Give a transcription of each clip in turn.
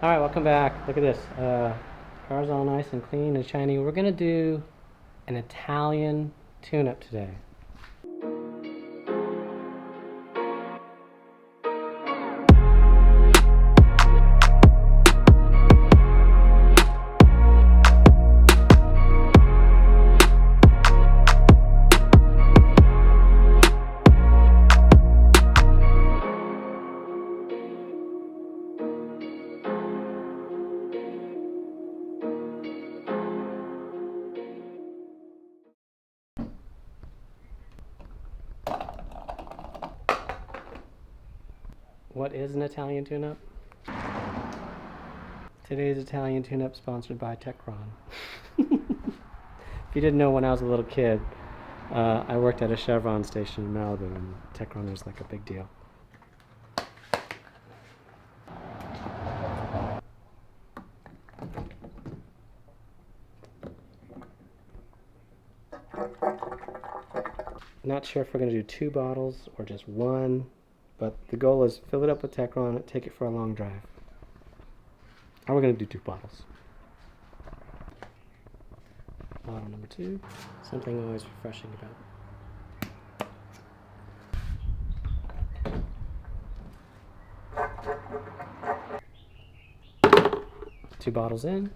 Alright, welcome back. Look at this. Car's all nice and clean and shiny. We're going to do an Italian tune-up today. What is an Italian tune-up? Today's Italian tune-up sponsored by Techron. If you didn't know, when I was a little kid, I worked at a Chevron station in Malibu, and Techron was like a big deal. Not sure if we're going to do 2 bottles or just 1. But the goal is fill it up with Techron and take it for a long drive. Or we're going to do 2 bottles. Bottle number 2. Something always refreshing about. 2 bottles in.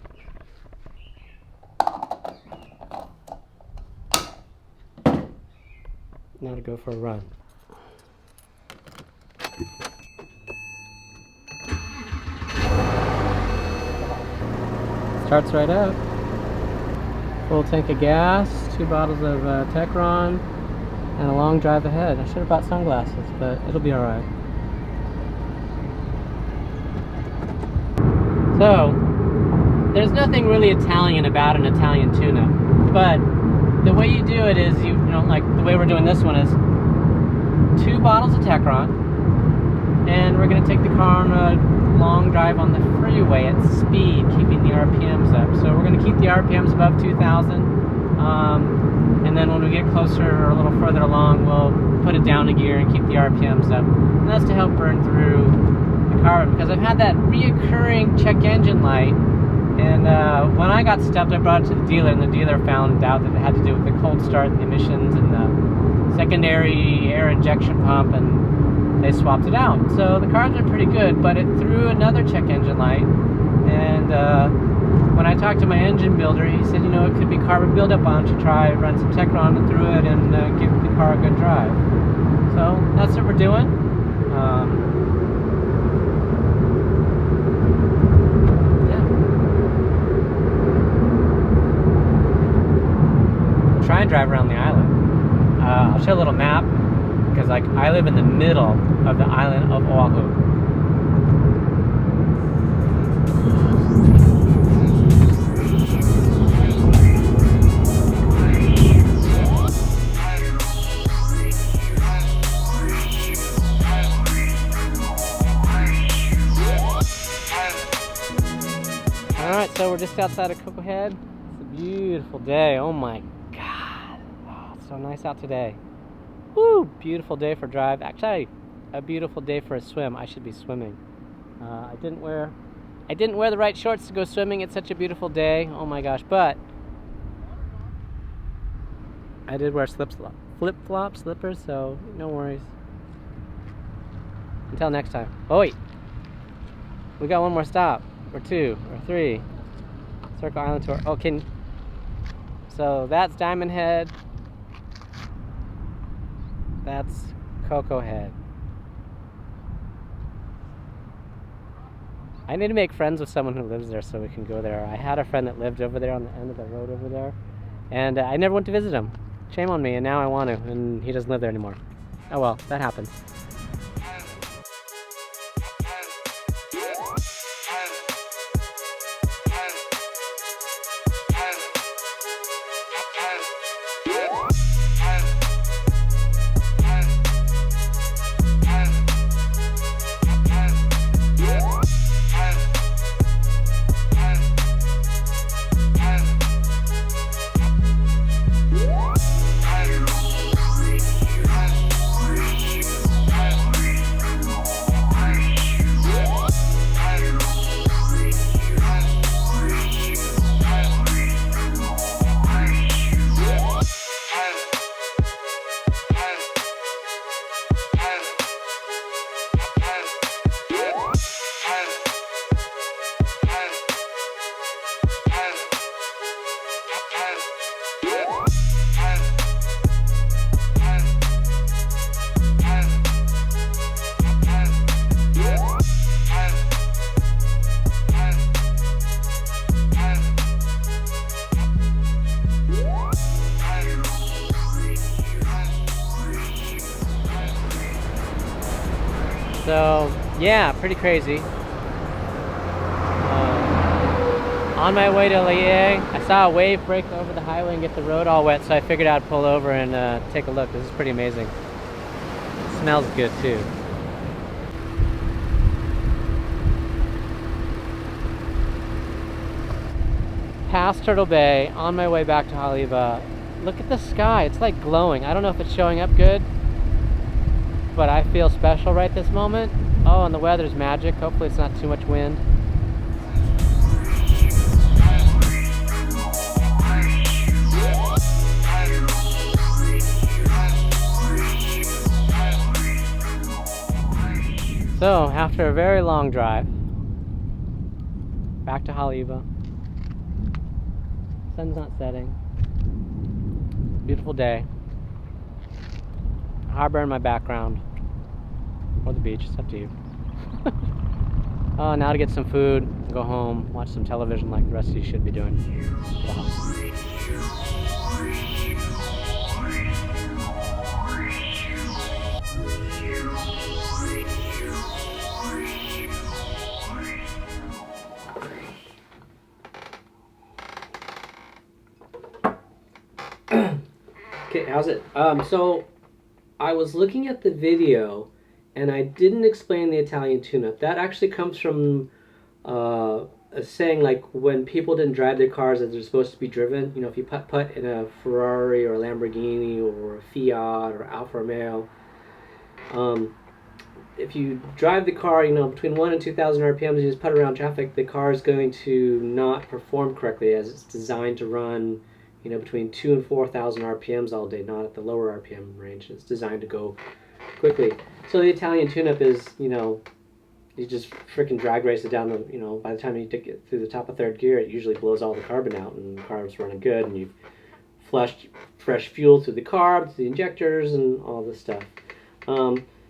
Now to go for a run. Starts right up. Full tank of gas, 2 bottles of Techron, and a long drive ahead. I should have brought sunglasses, but it'll be alright. So, there's nothing really Italian about an Italian tune-up, but the way you do it is, like the way we're doing this one is 2 bottles of Techron, and we're going to take the car on a long drive on the freeway at speed, keeping the RPMs up. So we're going to keep the RPMs above 2,000, and then when we get closer or a little further along, we'll put it down a gear and keep the RPMs up. And that's to help burn through the carbon, because I've had that reoccurring check engine light, and when I got stumped, I brought it to the dealer, and the dealer found out that it had to do with the cold start and the emissions and the secondary air injection pump, and they swapped it out. So the car's been pretty good, but it threw another check engine light, and when I talked to my engine builder, he said, it could be carbon buildup. Why don't you try run some Techron through it and give the car a good drive. So that's what we're doing. Try and drive around the island. I'll show a little map, because I live in the middle of the island of Oahu. Alright, so we're just outside of Cocoa Head. It's a beautiful day. Oh my god. Oh, it's so nice out today. Woo! Beautiful day for drive. Actually, a beautiful day for a swim. I should be swimming. I didn't wear the right shorts to go swimming. It's such a beautiful day. Oh my gosh! But I did wear flip-flop slippers, so no worries. Until next time. Oh wait, we got one more stop, or 2, or 3. Circle Island tour. Oh, so that's Diamond Head. That's Cocoa Head. I need to make friends with someone who lives there so we can go there. I had a friend that lived over there on the end of the road over there, and I never went to visit him. Shame on me, and now I want to, and he doesn't live there anymore. Oh well, that happens. So yeah, pretty crazy. On my way to Liang, I saw a wave break over the highway and get the road all wet, so I figured I'd pull over and take a look. This is pretty amazing. It smells good too. Past Turtle Bay, on my way back to Haleiwa. Look at the sky, it's like glowing. I don't know if it's showing up good, but I feel special right this moment. Oh, and the weather's magic. Hopefully it's not too much wind. So, after a very long drive, back to Haleiwa. Sun's not setting. Beautiful day. Harbor in my background. Or the beach, it's up to you. Oh, now to get some food, go home, watch some television like the rest of you should be doing. Wow. Okay, how's it? So I was looking at the video and I didn't explain the Italian tune-up. That actually comes from a saying, like, when people didn't drive their cars as they're supposed to be driven. You know, if you putt-putt in a Ferrari or a Lamborghini or a Fiat or Alfa Romeo, if you drive the car, you know, between 1 and 2,000 RPMs, you just putt around traffic, the car is going to not perform correctly as it's designed to run, you know, between 2 and 4,000 RPMs all day, not at the lower RPM range. It's designed to go quickly. So the Italian tune-up is, you know, you just freaking drag race it down the, you know, by the time you get through the top of third gear, it usually blows all the carbon out and the car's running good, and you've flushed fresh fuel through the carb, through the injectors, and all this stuff.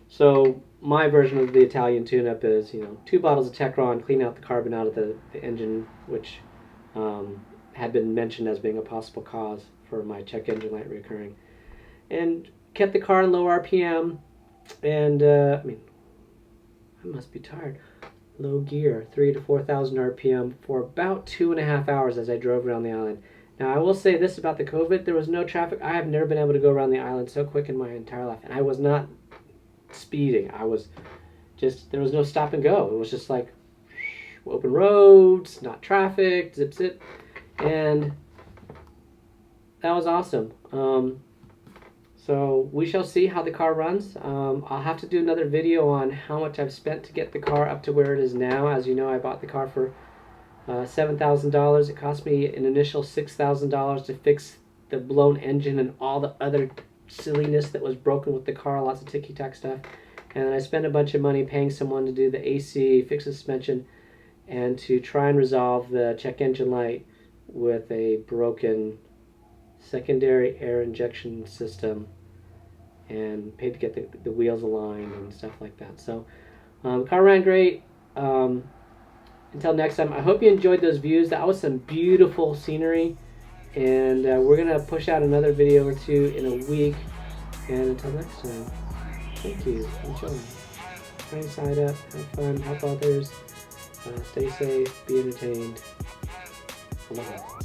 So my version of the Italian tune-up is, you know, 2 bottles of Techron, clean out the carbon out of the engine, which had been mentioned as being a possible cause for my check engine light reoccurring, and kept the car in low RPM, and I mean, I must be tired. Low gear, 3 to 4,000 RPM for about 2.5 hours as I drove around the island. Now I will say this about the COVID: there was no traffic. I have never been able to go around the island so quick in my entire life, and I was not speeding. I was just, there was no stop and go. It was just like open roads, not traffic, zip zip. And that was awesome. So we shall see how the car runs. I'll have to do another video on how much I've spent to get the car up to where it is now. As you know, I bought the car for $7,000. It cost me an initial $6,000 to fix the blown engine and all the other silliness that was broken with the car, lots of ticky-tack stuff. And then I spent a bunch of money paying someone to do the AC, fix the suspension, and to try and resolve the check engine light with a broken secondary air injection system, and paid to get the wheels aligned and stuff like that. So car ran great. Until next time, I hope you enjoyed those views. That was some beautiful scenery, and we're gonna push out another video or two in a week. And until next time, thank you. Enjoy. Try and side up, have fun, help others, stay safe, be entertained. Aloha.